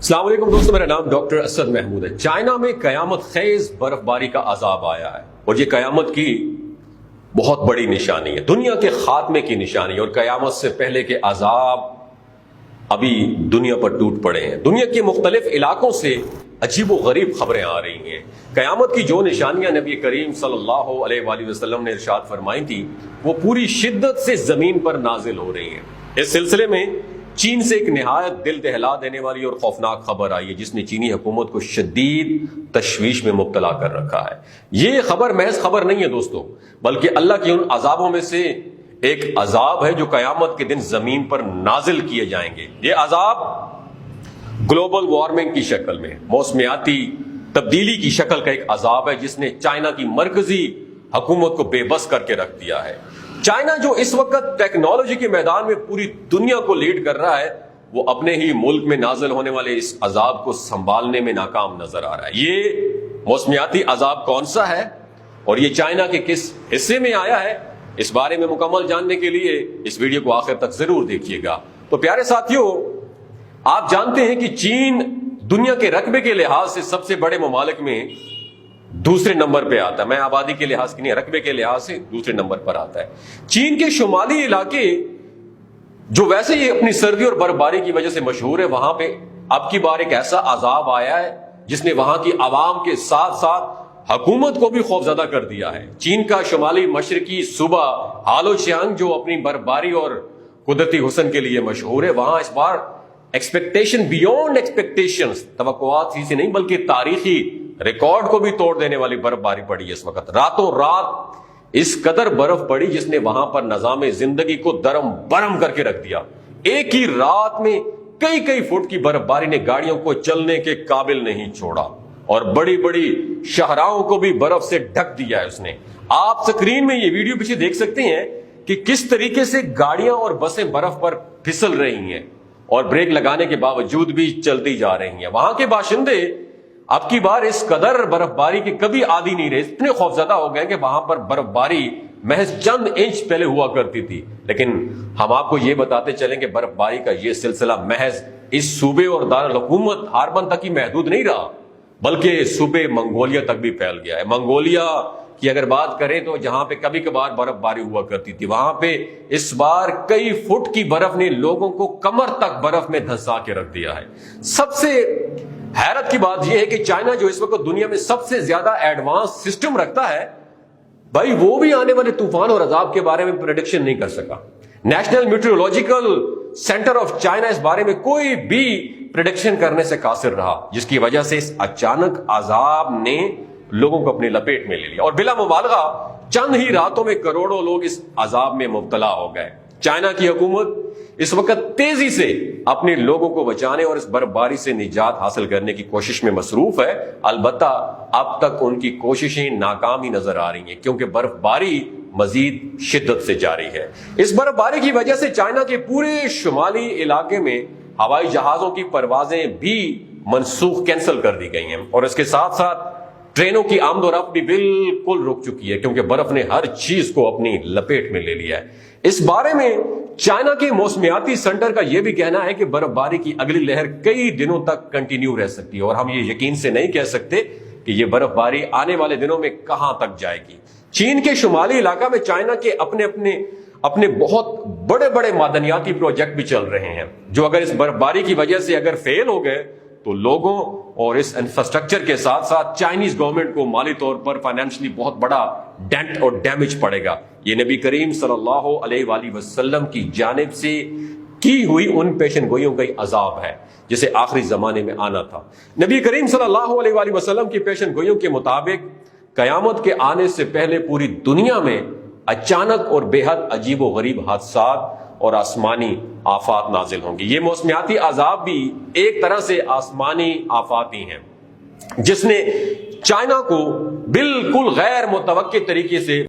السلام علیکم دوستوں، میرا نام ڈاکٹر اسد محمود ہے۔ چائنا میں قیامت خیز برف باری کا عذاب آیا ہے اور یہ قیامت کی بہت بڑی نشانی ہے، دنیا کے خاتمے کی نشانی ہے، اور قیامت سے پہلے کے عذاب ابھی دنیا پر ٹوٹ پڑے ہیں۔ دنیا کے مختلف علاقوں سے عجیب و غریب خبریں آ رہی ہیں۔ قیامت کی جو نشانیاں نبی کریم صلی اللہ علیہ وآلہ وسلم نے ارشاد فرمائی تھی وہ پوری شدت سے زمین پر نازل ہو رہی ہیں۔ اس سلسلے میں چین سے ایک نہایت دل دہلا دینے والی اور خوفناک خبر آئی ہے جس نے چینی حکومت کو شدید تشویش میں مبتلا کر رکھا ہے۔ یہ خبر محض خبر نہیں ہے دوستو، بلکہ اللہ کے ان عذابوں میں سے ایک عذاب ہے جو قیامت کے دن زمین پر نازل کیے جائیں گے۔ یہ عذاب گلوبل وارمنگ کی شکل میں، موسمیاتی تبدیلی کی شکل کا ایک عذاب ہے جس نے چائنا کی مرکزی حکومت کو بے بس کر کے رکھ دیا ہے۔ چائنا جو اس وقت ٹیکنالوجی کے میدان میں پوری دنیا کو لیڈ کر رہا ہے، وہ اپنے ہی ملک میں نازل ہونے والے اس عذاب کو سنبھالنے میں ناکام نظر آ رہا ہے۔ یہ موسمیاتی عذاب کون سا ہے اور یہ چائنا کے کس حصے میں آیا ہے، اس بارے میں مکمل جاننے کے لیے اس ویڈیو کو آخر تک ضرور دیکھیے گا۔ تو پیارے ساتھیوں، آپ جانتے ہیں کہ چین دنیا کے رقبے کے لحاظ سے سب سے بڑے ممالک میں دوسرے نمبر پہ آتا ہے۔ میں آبادی کے لحاظ کی نہیں، رقبے کے لحاظ سے دوسرے نمبر پر آتا ہے۔ چین کے شمالی علاقے جو ویسے ہی اپنی سردی اور برف باری کی وجہ سے مشہور ہے، وہاں پہ اب کی بار ایک ایسا عذاب آیا ہے جس نے وہاں کی عوام کے ساتھ ساتھ حکومت کو بھی خوفزدہ کر دیا ہے۔ چین کا شمالی مشرقی صوبہ ہالو چیانگ جو اپنی برف باری اور قدرتی حسن کے لیے مشہور ہے، وہاں اس بار ایکسپیکٹیشن بیونڈ ایکسپیکٹیشنز، توقعات ہی سے نہیں بلکہ تاریخی ریکارڈ کو بھی توڑ دینے والی برف باری پڑی ہے۔ اس وقت راتوں رات اس قدر برف پڑی جس نے وہاں پر نظام زندگی کو درم برم کر کے رکھ دیا۔ ایک ہی رات میں کئی فٹ کی برف باری نے گاڑیوں کو چلنے کے قابل نہیں چھوڑا اور بڑی بڑی شاہراہوں کو بھی برف سے ڈھک دیا ہے اس نے۔ آپ سکرین میں یہ ویڈیو پیچھے دیکھ سکتے ہیں کہ کس طریقے سے گاڑیاں اور بسیں برف پر پھسل رہی ہیں اور بریک لگانے کے باوجود بھی چلتی جا رہی ہیں۔ وہاں کے باشندے اب کی بار اس قدر برف باری کے کبھی عادی نہیں رہے، اتنے خوفزدہ ہو گئے کہ وہاں پر برف باری محض چند انچ پہلے ہوا کرتی تھی، لیکن ہم آپ کو یہ بتاتے چلیں کہ برف باری کا یہ سلسلہ محض اس صوبے اور دارالحکومت ہاربن تک ہی محدود نہیں رہا بلکہ صوبے منگولیا تک بھی پھیل گیا ہے۔ منگولیا کی اگر بات کریں تو جہاں پہ کبھی کبھار برف باری ہوا کرتی تھی، وہاں پہ اس بار کئی فٹ کی برف نے لوگوں کو کمر تک برف میں دھنسا کے رکھ دیا ہے۔ سب سے حیرت کی بات یہ ہے کہ چائنا جو اس وقت دنیا میں سب سے زیادہ ایڈوانس سسٹم رکھتا ہے، بھائی وہ بھی آنے والے طوفان اور عذاب کے بارے میں پریڈکشن نہیں کر سکا۔ National meteorological centre of China اس بارے میں کوئی بھی پریڈکشن کرنے سے قاصر رہا، جس کی وجہ سے اس اچانک عذاب نے لوگوں کو اپنی لپیٹ میں لے لیا اور بلا مبالغہ چند ہی راتوں میں کروڑوں لوگ اس عذاب میں مبتلا ہو گئے۔ چائنا کی حکومت اس وقت تیزی سے اپنے لوگوں کو بچانے اور اس برف باری سے نجات حاصل کرنے کی کوشش میں مصروف ہے، البتہ اب تک ان کی کوششیں ناکام ہی نظر آ رہی ہیں کیونکہ برف باری مزید شدت سے جاری ہے۔ اس برف باری کی وجہ سے چائنا کے پورے شمالی علاقے میں ہوائی جہازوں کی پروازیں بھی منسوخ کینسل کر دی گئی ہیں اور اس کے ساتھ ساتھ ٹرینوں کی آمد و رفت بھی بالکل رک چکی ہے کیونکہ برف نے ہر چیز کو اپنی لپیٹ میں لے لیا ہے۔ اس بارے میں چائنا کے موسمیاتی سینٹر کا یہ بھی کہنا ہے کہ برف باری کی اگلی لہر کئی دنوں تک کنٹینیو رہ سکتی ہے اور ہم یہ یقین سے نہیں کہہ سکتے کہ یہ برف باری آنے والے دنوں میں کہاں تک جائے گی۔ چین کے شمالی علاقہ میں چائنا کے اپنے بہت بڑے بڑے معدنیاتی پروجیکٹ بھی چل رہے ہیں جو اگر اس برف باری کی وجہ سے اگر فیل ہو گئے تو لوگوں اور اس انفراسٹرکچر کے ساتھ ساتھ چائنیز گورنمنٹ کو مالی طور پر فائنینشلی بہت بڑا ڈینٹ اور ڈیمیج پڑے گا۔ یہ نبی کریم صلی اللہ علیہ وآلہ وسلم کی جانب سے کی ہوئی ان پیشن گوئیوں کا عذاب ہے جسے آخری زمانے میں آنا تھا۔ نبی کریم صلی اللہ علیہ وآلہ وسلم کی پیشن گوئیوں کے مطابق قیامت کے آنے سے پہلے پوری دنیا میں اچانک اور بے حد عجیب و غریب حادثات اور آسمانی آفات نازل ہوں گی۔ یہ موسمیاتی عذاب بھی ایک طرح سے آسمانی آفات ہی ہیں جس نے چائنا کو بالکل غیر متوقع طریقے سے